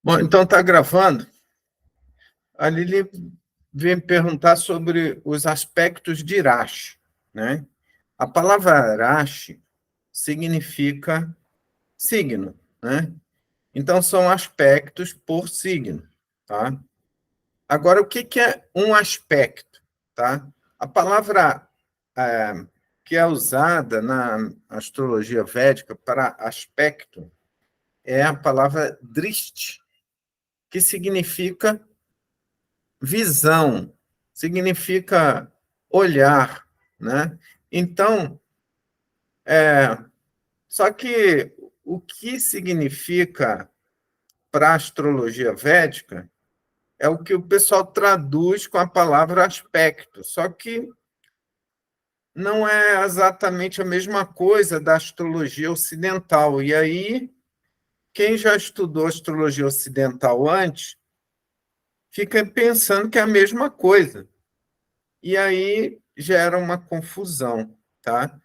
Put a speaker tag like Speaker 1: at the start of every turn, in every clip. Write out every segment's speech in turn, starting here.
Speaker 1: Bom, então está gravando. A Lili veio me perguntar sobre os aspectos de Irache, né? A palavra Irache significa signo, né? Então são aspectos por signo, tá? Agora, o que é um aspecto, tá? A palavra que é usada na astrologia védica para aspecto é a palavra drishti, que significa visão, significa olhar, né? Então, só que o que significa para a astrologia védica é o que o pessoal traduz com a palavra aspecto, só que não é exatamente a mesma coisa da astrologia ocidental. E aí, quem já estudou astrologia ocidental antes, fica pensando que é a mesma coisa. E aí gera uma confusão, tá?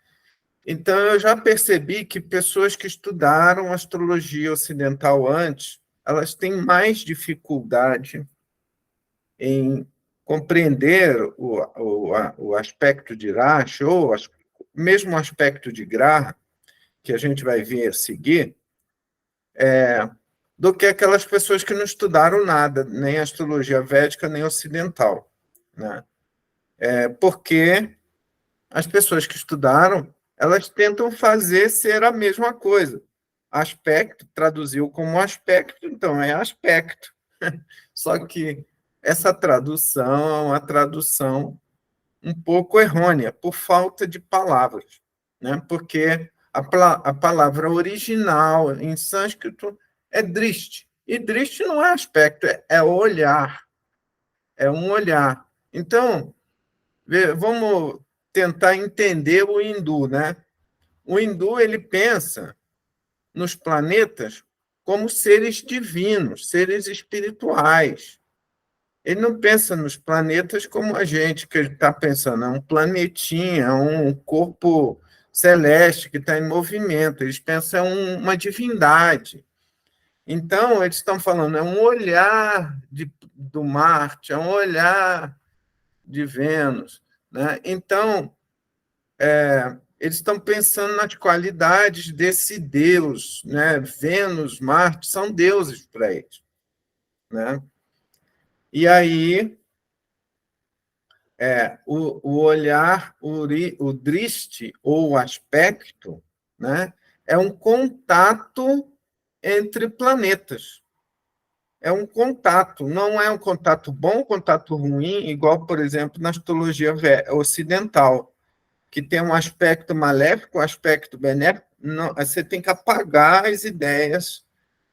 Speaker 1: Então, eu já percebi que pessoas que estudaram astrologia ocidental antes, elas têm mais dificuldade em compreender o aspecto de Irache, ou mesmo o aspecto de Graha, que a gente vai ver a seguir, do que aquelas pessoas que não estudaram nada, nem astrologia védica, nem ocidental, né? Porque as pessoas que estudaram, elas tentam fazer ser a mesma coisa. Aspecto, traduziu como aspecto, então é aspecto. Só que essa tradução é uma tradução um pouco errônea, por falta de palavras, né? Porque a palavra original em sânscrito é drishti, e drishti não é aspecto, é olhar, é um olhar. Então, vamos tentar entender o hindu, né? O hindu ele pensa nos planetas como seres divinos, seres espirituais. Ele não pensa nos planetas como a gente, que ele está pensando, é um planetinha, um corpo celeste que está em movimento. Eles pensam em uma divindade. Então, eles estão falando, é um olhar do Marte, é um olhar de Vênus, né? Então, eles estão pensando nas qualidades desse Deus, né? Vênus, Marte, são deuses para eles, né? E aí, o olhar, o driste, ou o aspecto, né? É um contato entre planetas. É um contato, não é um contato bom, um contato ruim, igual, por exemplo, na astrologia ocidental, que tem um aspecto maléfico, um aspecto benéfico. Não, você tem que apagar as ideias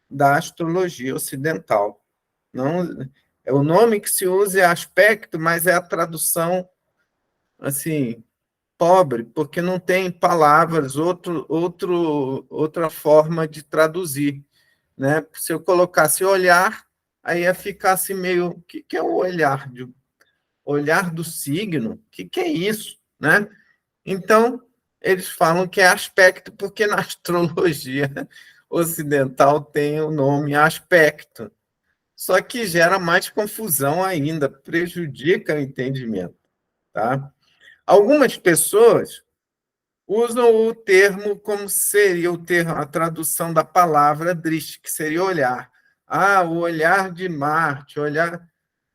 Speaker 1: da astrologia ocidental. Não, é o nome que se usa é aspecto, mas é a tradução assim pobre, porque não tem palavras, outra forma de traduzir, né? Se eu colocasse olhar, aí ia ficar assim meio, o que é o olhar olhar do signo? O que é isso, né? Então, eles falam que é aspecto, porque na astrologia ocidental tem o nome aspecto. Só que gera mais confusão ainda, prejudica o entendimento, tá? Algumas pessoas usam o termo como seria o termo, a tradução da palavra driste, que seria olhar. Ah, o olhar de Marte, olhar.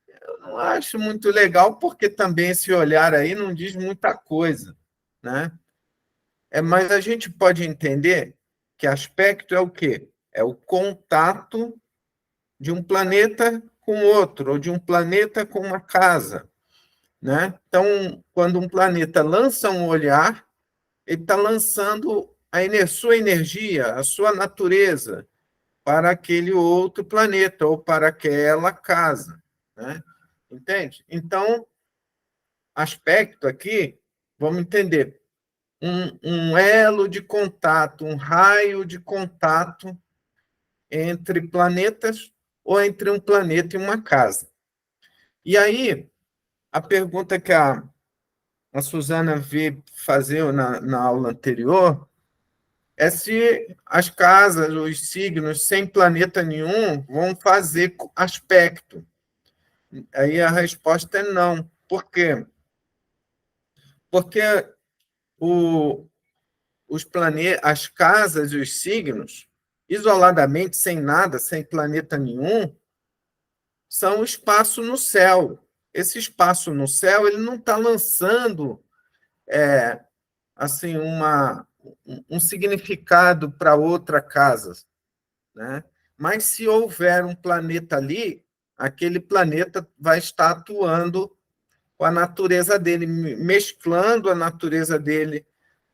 Speaker 1: Eu não acho muito legal, porque também esse olhar aí não diz muita coisa, né? Mas a gente pode entender que aspecto é o quê? É o contato de um planeta com outro, ou de um planeta com uma casa, né? Então, quando um planeta lança um olhar, ele está lançando sua energia, a sua natureza para aquele outro planeta ou para aquela casa, né? Entende? Então, aspecto aqui, vamos entender, um elo de contato, um raio de contato entre planetas ou entre um planeta e uma casa. E aí, a pergunta que a Suzana veio fazer na aula anterior é se as casas, os signos sem planeta nenhum vão fazer aspecto. Aí a resposta é não. Por quê? Porque o, as casas e os signos, isoladamente, sem nada, sem planeta nenhum, são o espaço no céu. Esse espaço no céu ele não está lançando assim um significado para outra casa, né? Mas se houver um planeta ali, aquele planeta vai estar atuando com a natureza dele, mesclando a natureza dele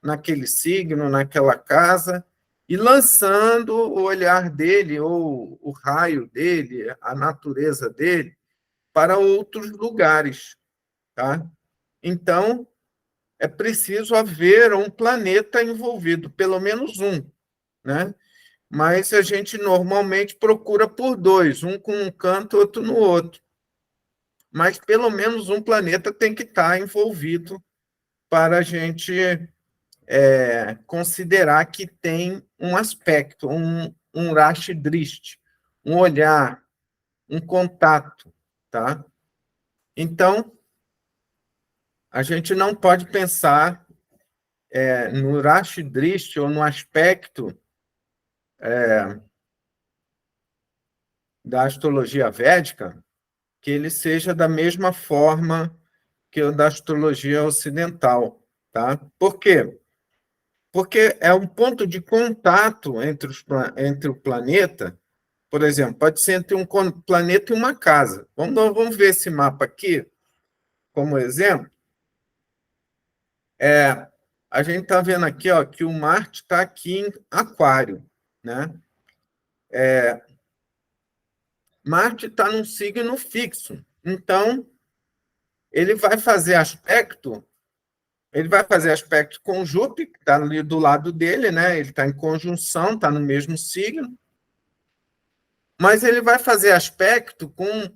Speaker 1: naquele signo, naquela casa, e lançando o olhar dele, ou o raio dele, a natureza dele, para outros lugares. Tá? Então, é preciso haver um planeta envolvido, pelo menos um, né? Mas a gente normalmente procura por dois, um com um canto, outro no outro. Mas pelo menos um planeta tem que estar envolvido para a gente considerar que tem um aspecto, um Rashi Drishti, um olhar, um contato, tá? Então, a gente não pode pensar no Rashi Drishti ou no aspecto da astrologia védica que ele seja da mesma forma que o da astrologia ocidental, tá? Por quê? Porque é um ponto de contato entre o planeta, por exemplo, pode ser entre um planeta e uma casa. Vamos ver esse mapa aqui como exemplo. A gente está vendo aqui ó, que o Marte está aqui em Aquário, né? Marte está num signo fixo, então ele vai fazer aspecto com Júpiter, que está ali do lado dele, né? Ele está em conjunção, está no mesmo signo, mas ele vai fazer aspecto com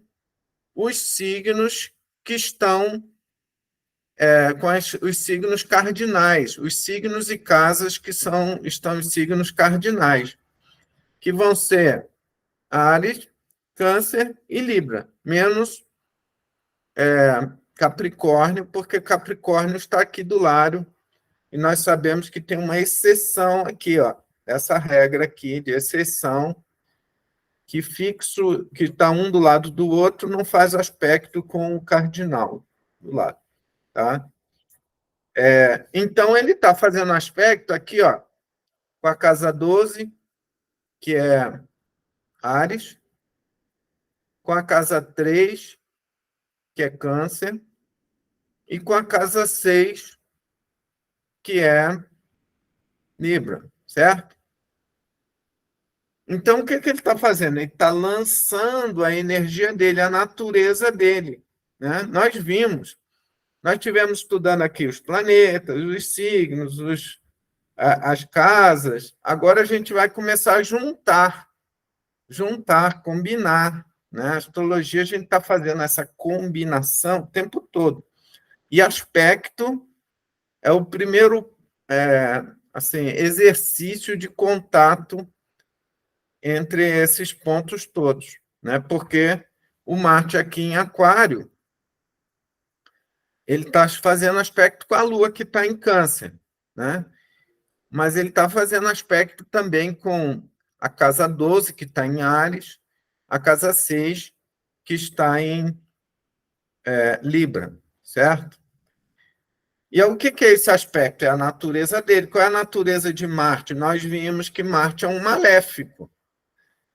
Speaker 1: os signos que estão com os signos cardinais, os signos e casas que estão os signos cardinais, que vão ser Áries, Câncer e Libra, menos Capricórnio, porque Capricórnio está aqui do lado, e nós sabemos que tem uma exceção aqui, ó, essa regra aqui de exceção, que fixo, que está um do lado do outro, não faz aspecto com o cardinal do lado, tá? Então, ele está fazendo aspecto aqui, ó, com a casa 12, que é Áries, com a casa 3, que é Câncer, e com a casa 6, que é Libra, certo? Então, o que ele está fazendo? Ele está lançando a energia dele, a natureza dele. Né? Nós tivemos estudando aqui os planetas, os signos, as casas. Agora a gente vai começar a juntar, combinar. Né? A astrologia, a gente está fazendo essa combinação o tempo todo. E aspecto é o primeiro assim, exercício de contato entre esses pontos todos, né? Porque o Marte aqui em Aquário, ele está fazendo aspecto com a Lua, que está em Câncer, né? Mas ele está fazendo aspecto também com a casa 12, que está em Áries, a casa 6, que está em Libra, certo? E o que é esse aspecto? É a natureza dele. Qual é a natureza de Marte? Nós vimos que Marte é um maléfico.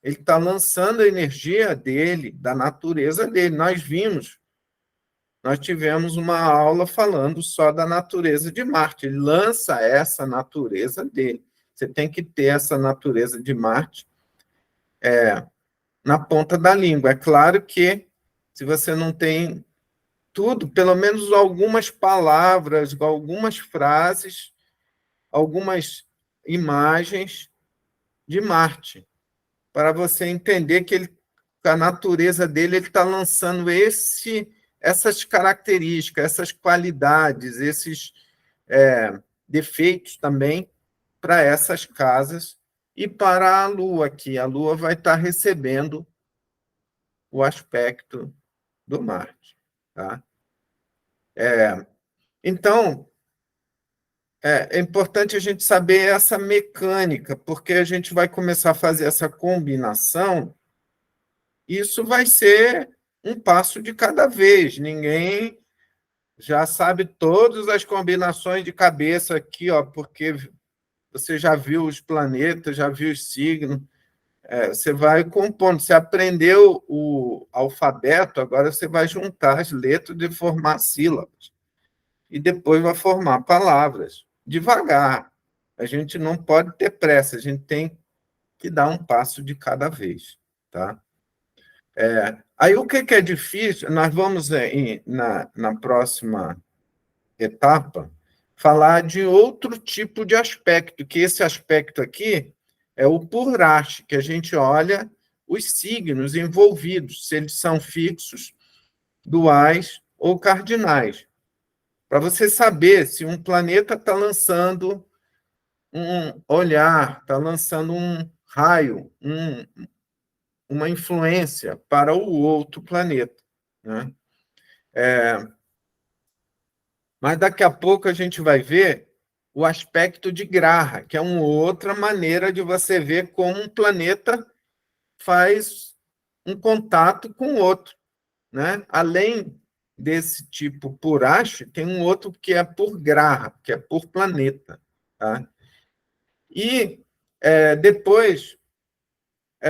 Speaker 1: Ele está lançando a energia dele, da natureza dele. Nós tivemos uma aula falando só da natureza de Marte. Ele lança essa natureza dele. Você tem que ter essa natureza de Marte na ponta da língua. É claro que se você não tem tudo, pelo menos algumas palavras, algumas frases, algumas imagens de Marte, para você entender que a natureza dele ele está lançando essas características, essas qualidades, esses defeitos também para essas casas e para a Lua aqui. A Lua vai estar recebendo o aspecto do Marte. Tá? Então, é importante a gente saber essa mecânica, porque a gente vai começar a fazer essa combinação. Isso vai ser um passo de cada vez. Ninguém já sabe todas as combinações de cabeça aqui, ó, porque você já viu os planetas, já viu os signos. Você vai compondo. Você aprendeu o alfabeto, agora você vai juntar as letras e formar sílabas. E depois vai formar palavras. Devagar. A gente não pode ter pressa, a gente tem que dar um passo de cada vez. Tá? Aí o que é difícil, nós vamos, na próxima etapa, falar de outro tipo de aspecto, que esse aspecto aqui é o Purash, que a gente olha os signos envolvidos, se eles são fixos, duais ou cardinais, para você saber se um planeta está lançando um olhar, está lançando um raio, uma influência para o outro planeta. Né? Mas daqui a pouco a gente vai ver o aspecto de Graha, que é uma outra maneira de você ver como um planeta faz um contato com o outro. Né? Além desse tipo por Ash, tem um outro que é por Graha, que é por planeta. Tá? E depois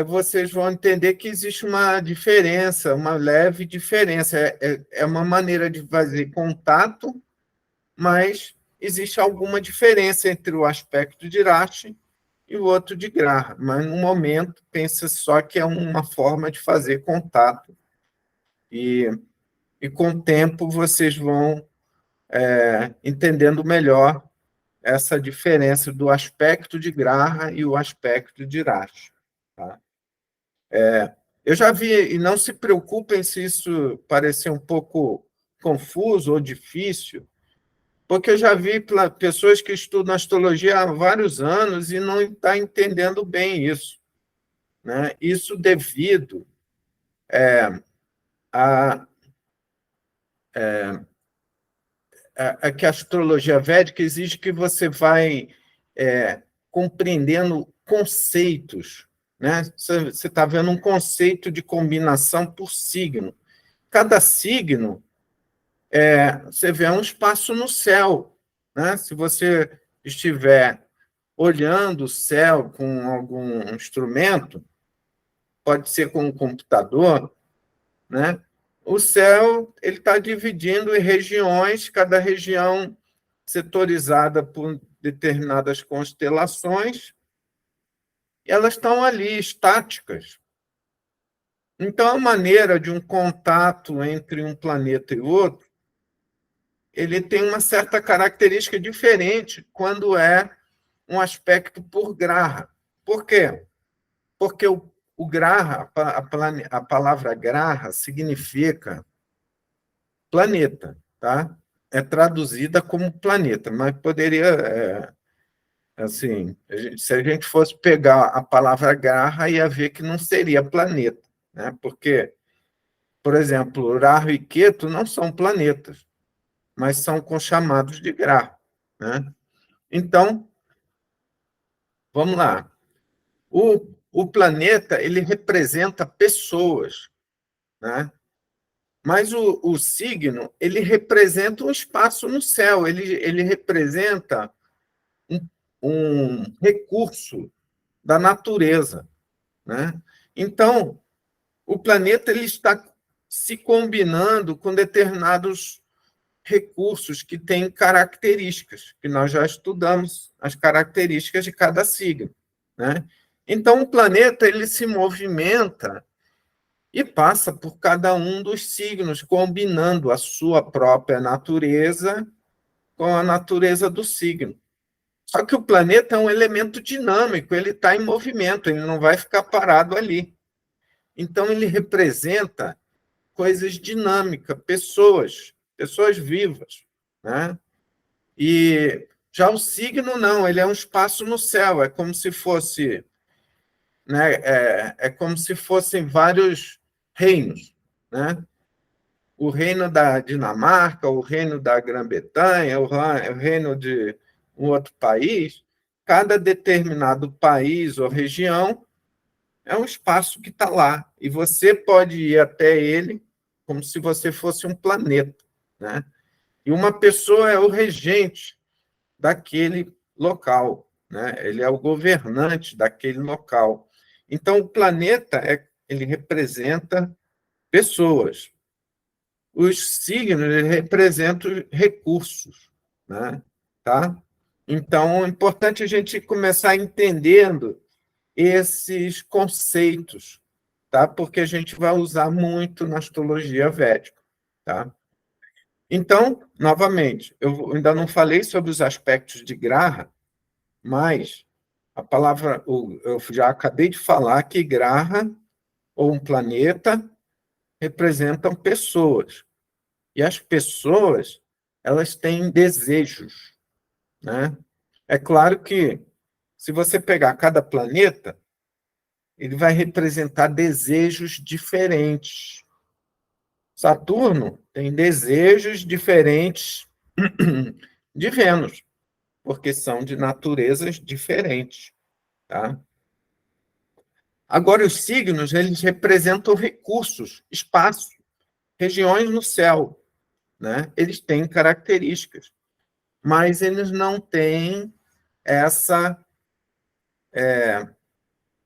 Speaker 1: vocês vão entender que existe uma diferença, uma leve diferença. É uma maneira de fazer contato, mas existe alguma diferença entre o aspecto de Irache e o outro de Graha. Mas, no momento, pensa só que é uma forma de fazer contato. E com o tempo, vocês vão entendendo melhor essa diferença do aspecto de Graha e o aspecto de Irache. Tá? Eu já vi, e não se preocupem se isso parecer um pouco confuso ou difícil, porque eu já vi pessoas que estudam astrologia há vários anos e não estão entendendo bem isso. Né? Isso devido a que a astrologia védica exige que você vai compreendendo conceitos. Né? Você está vendo um conceito de combinação por signo. Cada signo, você vê um espaço no céu. Né? Se você estiver olhando o céu com algum instrumento, pode ser com um computador, né? O céu ele está dividindo em regiões, cada região setorizada por determinadas constelações, e elas estão ali, estáticas. Então, a maneira de um contato entre um planeta e outro, ele tem uma certa característica diferente quando é um aspecto por Graha. Por quê? Porque o Graha, a palavra Graha significa planeta, tá? É traduzida como planeta, mas poderia, assim, se a gente fosse pegar a palavra Graha, ia ver que não seria planeta, né? Porque, por exemplo, Rahu e Ketu não são planetas, mas são chamados de Graha, né? Então, vamos lá. O planeta, ele representa pessoas, né? Mas o signo, ele representa um espaço no céu, ele representa um recurso da natureza. Né? Então, o planeta ele está se combinando com determinados recursos que têm características, que nós já estudamos as características de cada signo. Né? Então, o planeta ele se movimenta e passa por cada um dos signos, combinando a sua própria natureza com a natureza do signo. Só que o planeta é um elemento dinâmico, ele está em movimento, ele não vai ficar parado ali. Então, ele representa coisas dinâmicas, pessoas vivas. Né? E Já o signo, não, ele é um espaço no céu, é como se fosse, né, é como se fossem vários reinos, né? O reino da Dinamarca, o reino da Grã-Bretanha, o reino de um outro país. Cada determinado país ou região é um espaço que está lá, e você pode ir até ele como se você fosse um planeta, né? E uma pessoa é o regente daquele local, né? Ele é o governante daquele local. Então, o planeta ele representa pessoas. Os signos eles representam recursos, né? Tá? Então, é importante a gente começar entendendo esses conceitos, tá? Porque a gente vai usar muito na astrologia védica, tá? Então, novamente, eu ainda não falei sobre os aspectos de Graha, mas a palavra, eu já acabei de falar que Graha, ou um planeta, representam pessoas. E as pessoas, elas têm desejos, né? É claro que, se você pegar cada planeta, ele vai representar desejos diferentes. Saturno tem desejos diferentes de Vênus, porque são de naturezas diferentes, tá? Agora, os signos, eles representam recursos, espaço, regiões no céu, né? Eles têm características, mas eles não têm essa,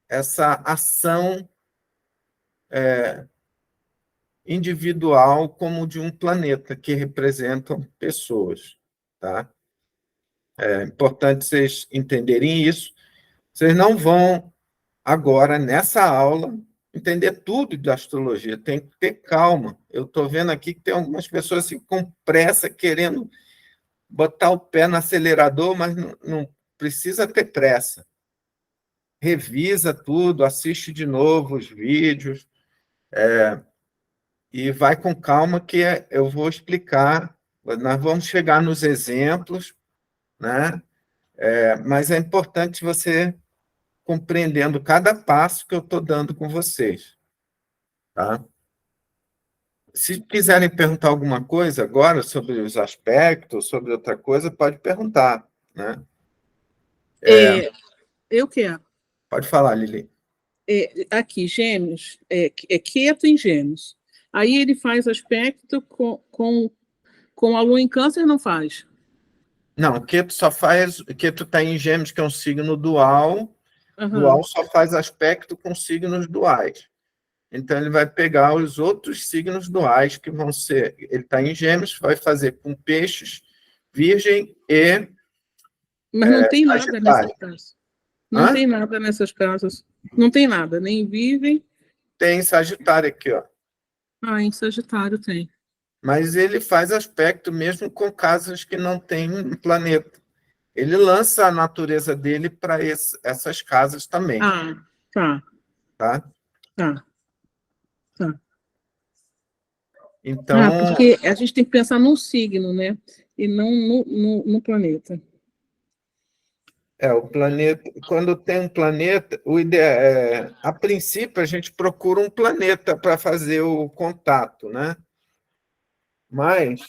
Speaker 1: essa ação individual como de um planeta, que representam pessoas, tá? É importante vocês entenderem isso. Vocês não vão, agora, nessa aula, entender tudo de astrologia. Tem que ter calma. Eu estou vendo aqui que tem algumas pessoas assim, com pressa, querendo botar o pé no acelerador, mas não precisa ter pressa. Revisa tudo, assiste de novo os vídeos, e vai com calma que eu vou explicar. Nós vamos chegar nos exemplos, né? Mas é importante você compreendendo cada passo que eu estou dando com vocês, tá? Se quiserem perguntar alguma coisa agora sobre os aspectos, sobre outra coisa, pode perguntar, né?
Speaker 2: É, eu quero.
Speaker 1: Pode falar, Lili.
Speaker 2: Aqui, Gêmeos, Keto em Gêmeos. Aí ele faz aspecto com a Lua em Câncer, não faz?
Speaker 1: Não, Ketu só faz. Ketu está em Gêmeos, que é um signo dual. Dual
Speaker 2: Aham.
Speaker 1: só faz aspecto com signos duais. Então, ele vai pegar os outros signos duais que vão ser. Ele está em Gêmeos, vai fazer com Peixes, Virgem e
Speaker 2: Mas não tem nada nessas
Speaker 1: Sagitário.
Speaker 2: casas. Não
Speaker 1: Hã?
Speaker 2: tem nada nessas casas. Não tem nada, nem vivem.
Speaker 1: Tem Sagitário aqui, ó.
Speaker 2: Ah, em Sagitário tem.
Speaker 1: Mas ele faz aspecto mesmo com casas que não têm planeta. Ele lança a natureza dele para essas casas também,
Speaker 2: Ah, tá,
Speaker 1: tá?
Speaker 2: tá, tá. Ah,
Speaker 1: Então,
Speaker 2: porque a gente tem que pensar num signo, né? E não no planeta.
Speaker 1: o planeta, quando tem um planeta, a princípio a gente procura um planeta para fazer o contato, né? Mas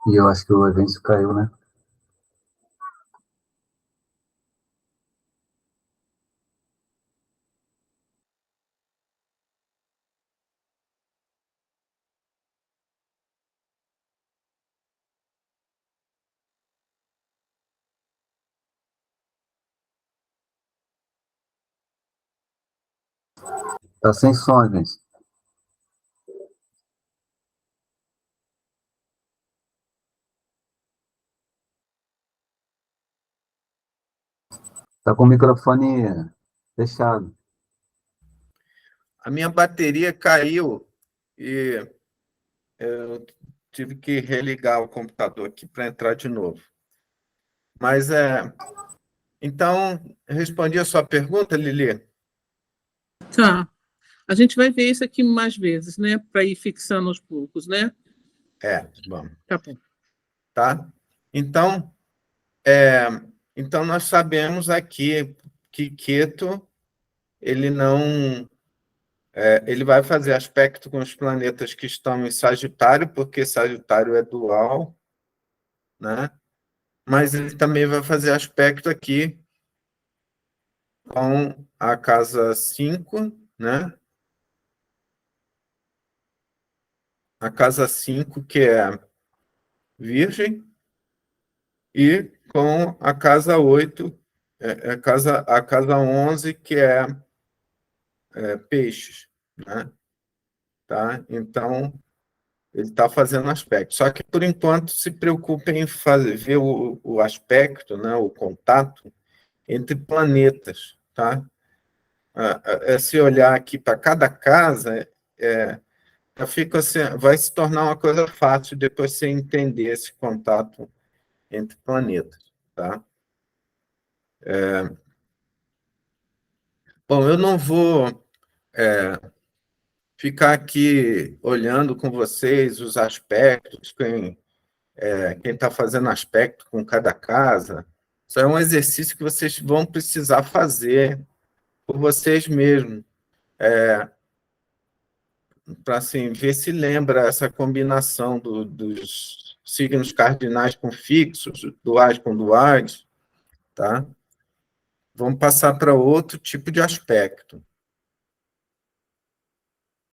Speaker 3: E eu acho que o evento caiu, né? Tá sem som, gente. Tá com o microfone fechado.
Speaker 1: A minha bateria caiu e eu tive que religar o computador aqui para entrar de novo. Mas então, respondi a sua pergunta, Lili?
Speaker 2: Tá. A gente vai ver isso aqui mais vezes, né? Para ir fixando aos poucos, né?
Speaker 1: Vamos.
Speaker 2: Tá bom.
Speaker 1: Tá? Então, então nós sabemos aqui que Queto ele não ele vai fazer aspecto com os planetas que estão em Sagitário, porque Sagitário é dual, né? Mas ele também vai fazer aspecto aqui com a casa 5, né? A casa 5, que é Virgem, e com a casa 8, a casa 11, que é Peixes, né? Tá? Então, ele está fazendo aspecto. Só que, por enquanto, se preocupe em ver o aspecto, né? O contato entre planetas, tá? Se olhar aqui para cada casa, já fica assim, vai se tornar uma coisa fácil depois você entender esse contato entre planetas, tá? Bom, eu não vou ficar aqui olhando com vocês os aspectos, quem está fazendo aspecto com cada casa. Isso é um exercício que vocês vão precisar fazer por vocês mesmos, para assim, ver se lembra essa combinação dos signos cardinais com fixos, duais com duais, tá? Vamos passar para outro tipo de aspecto.